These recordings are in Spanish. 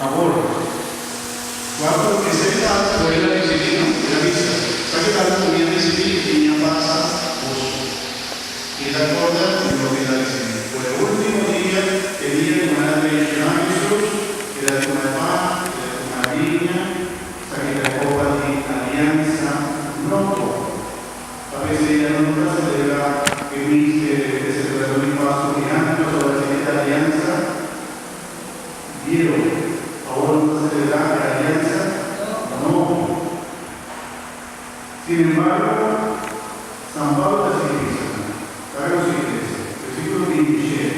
Aborto. Quatro, che sei stata quella disciplina della vista. Sa che la mia disciplina passa posso. Y la cosa lo que la dice. Por el último día, el día de la tradición de Jesús, que era una paz, que era una viña, sa che la copa di alianza no todo. A veces ella no está celebra que viste que celebró mi paso de años sobre esta alianza. Vieron. Ahora no se le da la alianza, no. Sin embargo, San Pablo te dice, caro versículo 27,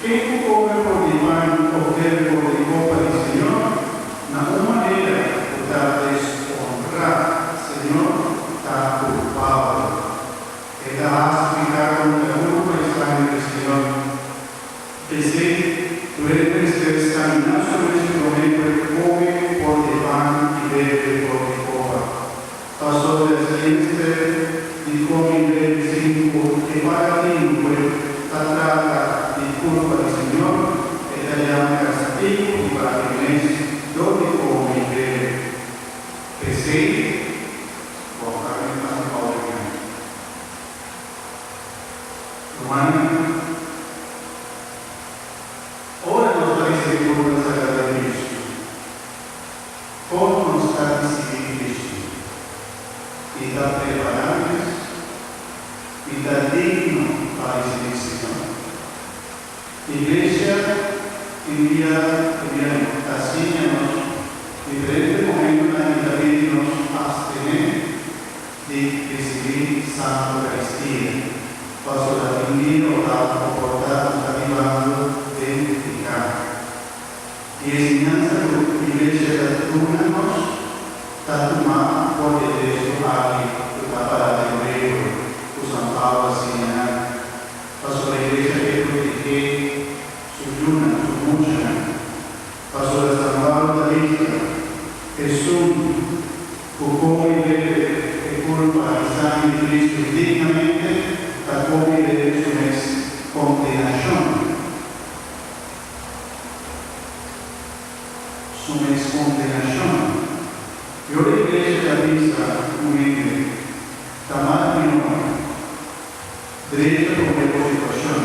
que come por el pan o bebe por la copa del Señor, una manera de deshonrar al Señor está culpable. Él ha explicado la culpa y sangre del Señor. Tú eres examinar sobre este momento que come por el pan y bebe por la copa. Pasó del siguiente y come y bebe cinco, que para ti la trata y culpa del Señor, ella llama castigo y para que mes donde come y bebe. Que sí, buscar en la Pablo. Romano. Y da preparables y da digno para ese Señor. Iglesia, enseñanos diferentes momentos en la vida que nos abstener de recibir Santa Eucaristía. Paso la vida o la comportar, nos arribando del pecado. Y enseñanza de la Iglesia de túnanos, Tatuma por el derecho a la para el griego, San Pablo enseñar, pasó la iglesia que protege su yuna, su mucha, pasó la San Pablo de Vista, Jesús, como y bebe, que culpa y sangre de Cristo dignamente, la como y bebe su es condenación. Su es condenación. Yo la iglesia la vista humilde, tamaño, derecho con depositación,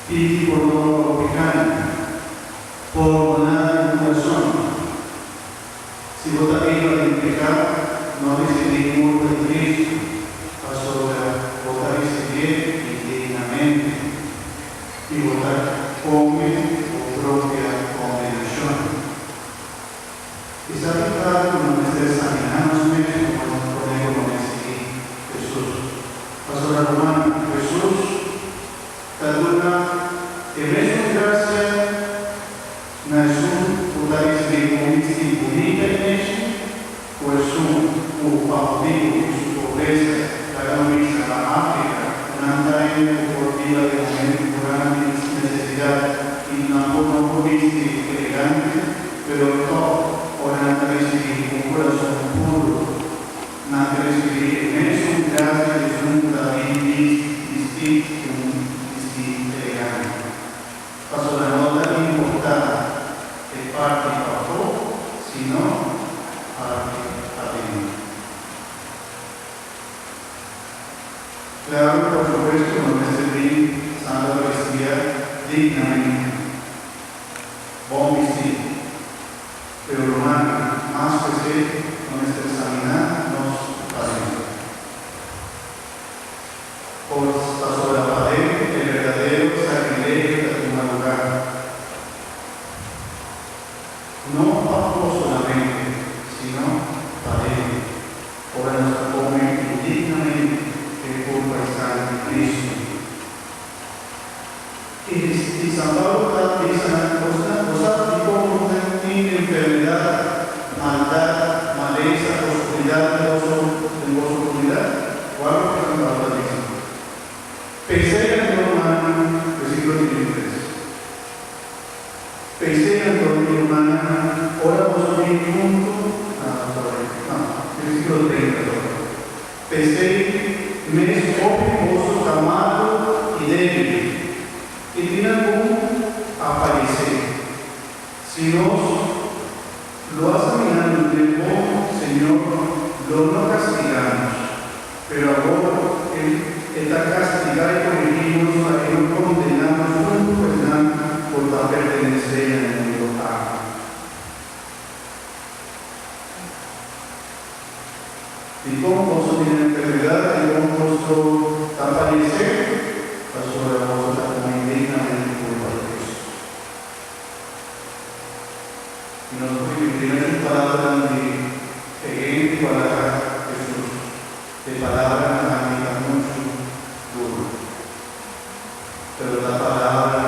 y por lo pecado, por nada de corazón. Si vos también para pecar, no recibís culpa de Cristo, pasó a votar recibir indignamente, y votar come por propia condenación. Y sabe claro que nos examinamos menos como podemos decir Jesús. Pasó la romana, Jesús, la dura, que menos gracia, Nessun può essere impunita invece, pues un bambino su pobreza, la camisa, la África, una andaina deportiva de gran necesidad y una forma turística elegante, pero todo. Ora recibir un corazón puro, nada recibir en eso gracia de un David distinto, elegante. Pasó la nota importante, que parte pasó, sino parte adentro. Claro, por supuesto, no recibir Santa Eucaristía dignamente, buen vestido. Pero Romano, más que ser, con este examinar, nos pasemos. Por sobre la pared, el verdadero sacrilegio de tu lugar. No bajo solamente, sino pared. Ahora nos come indignamente el cuerpo y sangre de Cristo. Y San Pablo dice una cosa, y como enfermedad, maldad, maleza, oscuridad en vuestra comunidad, ¿cuál es la palabra de Dios? Pensé en tu hermana, versículo 23. Pensé en tu hermana, ahora vos bien junto, versículo 30. Pensé, me es pobre, amado y débil. y tiene algún aparecer. Si lo has caminado un tiempo, Señor, no castigamos, pero ahora está castigado y corregimos para que no condenamos un por la pertenecer en el mundo. Y como vos tiene enfermedad, y como vos aparecer, pasó la voz como indignamente por Dios. Y nosotros vivimos palabras de palabra Jesús, de palabra mágica mucho duro. Pero la palabra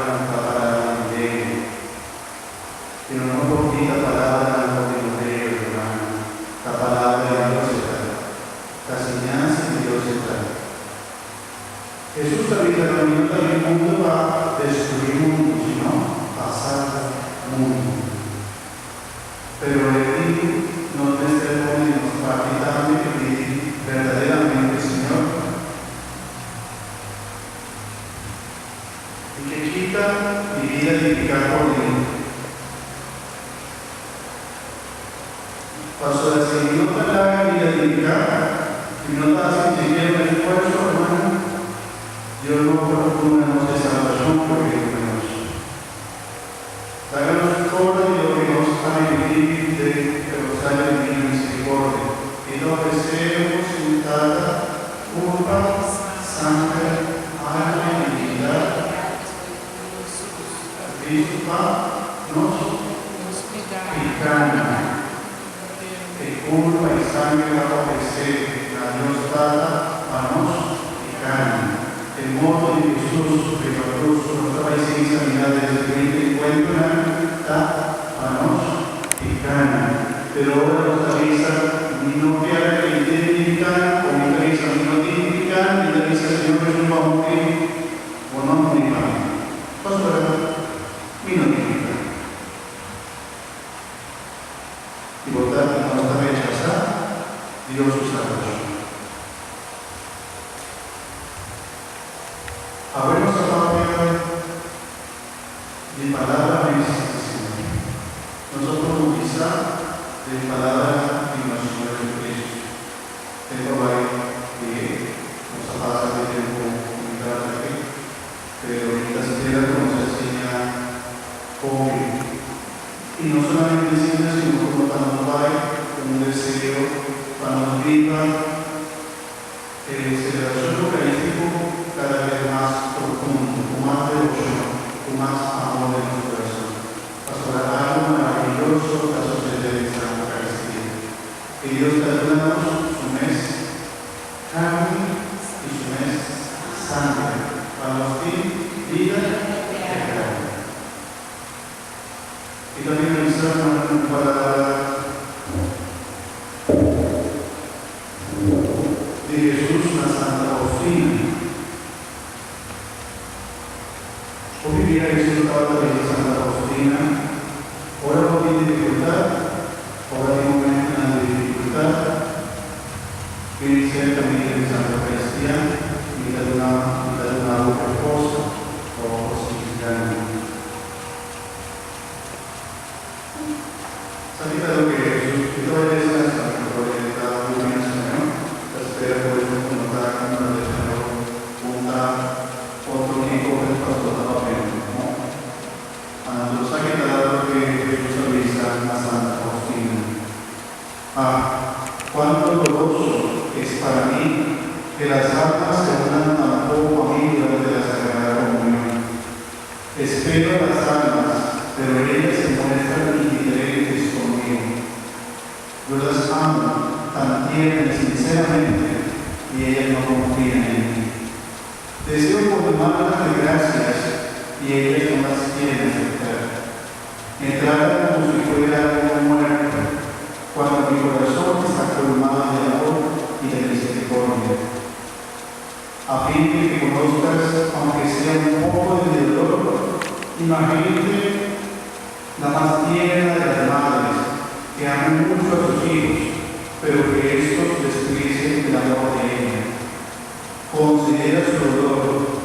de Dios. Y no nos olvida la palabra de Dios, hermano. La palabra de Dios está. La enseñanza de Dios está. Jesús sabía que el mundo va a destruir el mundo, sino pasar el mundo. Pero Él nos desde y nos va a quitar y verdaderamente, Señor, y que quita y vida edificar por Él. Pasó a decir, no te la vida edificar, y no te hacen siquiera un esfuerzo, hermano. Dios no procura de salvación porque es menos. Háganos todo lo que nos ha vivir de Rosario de misericordia y lo ofrecemos sin tanta culpa, sangre, alma y dignidad. Cristo nos encarna. Que culpa y sangre va a ofrecer la Dios dada a nos encarna. El modo de Jesús, que la cruz, nuestra paisaje sanidad desde el encuentro está a nos encarna. Pero ahora nos avisa, no quiera que identificar, o me avisa, no identificar, y le avisa, Señor Jesús, va a morir, o no morir. Pastor, mi no identificar. Y votar que no está rechazada, Dios su salvación. Habernos hablado de palabra Señor. Nosotros quizá de palabra de nuestro Señor Jesucristo. Tengo varios que nos pasa de tiempo comunicar aquí, pero ahorita siquiera nos enseña cómo. Y no solamente enseña, sino como para nos vaya, con un deseo, para nos viva, celebración eucarístico cada vez más profundo, con más devoción, con más amor en nuestro corazón. Pastor, algo maravilloso para suceder en esta Eucaristía. Que Dios te ayude su mes carne y su mes sangre, para los vida eterna. Y también realizar una palabra de Jesús, la Santa Faustina. Hoy día Jesús habla de la Santa Faustina. Ahora no tiene dificultad, ahora tiene un momento de dificultad. Que inicia también de Santa Eucaristía, mitad de una boca esposa o significante. Sabía lo que Jesús, y toda esa es la gloria de cada uno de Señor. La espera por eso contar con la de Señor, otro tipo de pastor de papel, ¿no? Los ha quedado que Jesús avisa a Santa Faustina. Cuánto doloroso es para mí que las almas se unan tan poco a mí durante la Sagrada Comunión. Espero a las almas, pero ellas se muestran indiferentes conmigo. Yo las amo tan tierna y sinceramente, y ellas no confían en mí. Deseo colmarlas de gracias, y ellas no las quieren aceptar. Me tratan como si fuera algo muerto, cuando mi corazón está colmado de amor y de misericordia. A fin de que conozcas, aunque sea un poco de dolor, imagínate la más tierna de las madres, que aman mucho a sus hijos, pero que estos desprecien el amor de ella. Considera su dolor,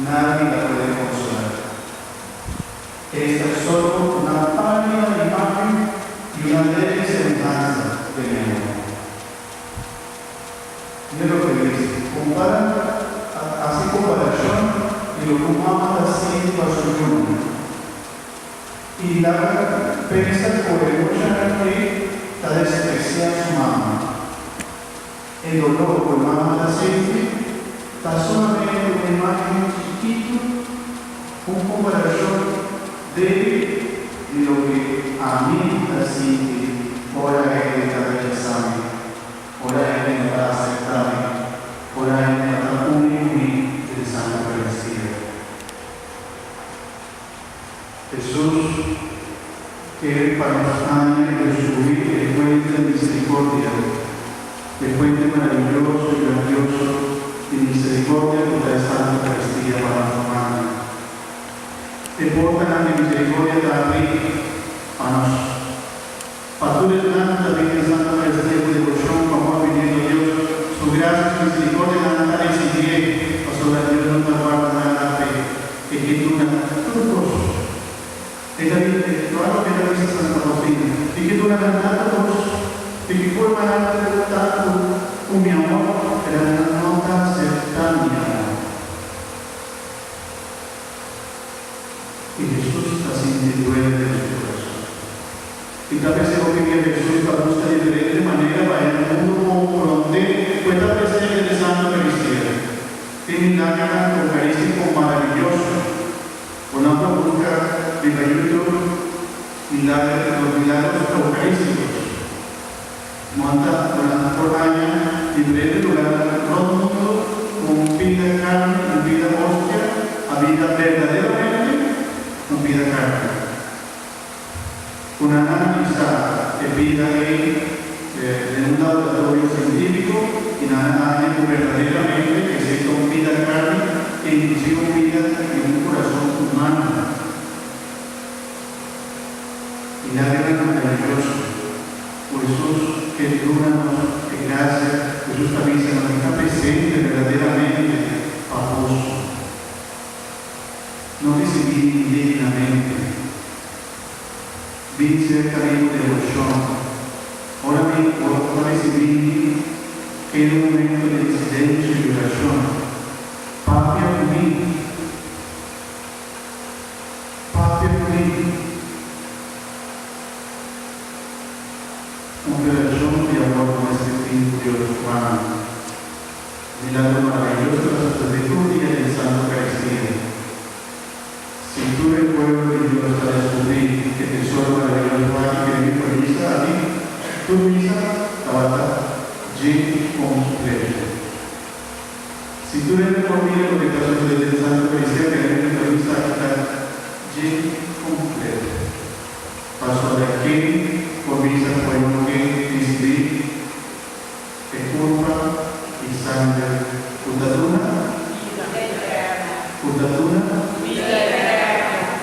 nadie la puede consolar. Esta es solo una pálida imagen y una leve semejanza de mi amor. Mira lo que dice, hace comparación de lo que un ama así para su yuno. Y la pensa poderosa que la desprecia su mamá. El dolor por mamá de aceite está solamente una imagen chiquita, un comparación de lo que a mí así ora él está rechazando, ora él no está aceptando, ora él no está unirme del Santo Eucaristía. Jesús quiere para nosotros descubrir el puente de misericordia, el puente maravilloso y grandioso de misericordia que da Santa Eucaristía para los humanos. Te portan la misericordia también a nosotros. Padre Santo, la Virgen Santa Eucaristía de devoción, como pidiendo Dios, su gracia y misericordia en la tarea y o sobre Dios no te guarda en la fe, que tú todos. Es la Virgen, claro que la dice Santa Faustina, y que tú la cantas todos, y que forma la tanto con mi amor, pero no tan aceptar mi amor. Y Jesús está sin duele de su corazón. Y tal vez lo que viene Jesús para buscar de diferente manera para el mundo como donde pueda presente de Santa Eucaristía. Tiene un acto eucarístico maravilloso, con una busca de ayuda los milagros eucarísticos. Manda por año diferentes lugares rotos con vida carne y vida hostia, a vida verdaderamente con vida carne. Una analítica de vida de un laboratorio científico y una análisis verdaderamente que se con vida carne e inclusive vida en un corazón humano. Y la guerra maravillosa. Por Jesús, que ayúdanos, que gracias, Jesús también se nos está presente verdaderamente, famoso. No recibir indignamente. Vi cerca de devoción. Ahora recibir que en un momento de silencio y oración. Padre conmigo. Padre conmigo. Operación de amor con este fin Dios humano. Milagro maravilloso de la sacerdote y del Santo Eucaristía. Si tú el pueblo de Dios para descubrir que tesoro maravilloso hay que viene por misa a ti, tu misa estaba llena con su pleito. Si tú eres por mí lo que pasó desde el Santo Eucaristía que viene por misa está llena con su pleito. Pasó de aquí por misa fue lo que decidí que culpa y sangre.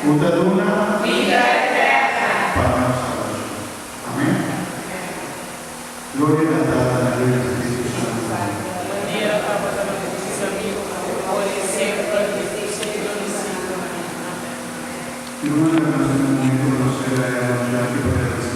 Putaduna, vida eterna, para nosotros. Amén. Gloria a la gloria de Cristo Santo. Y una de las cosas que me conocer a la que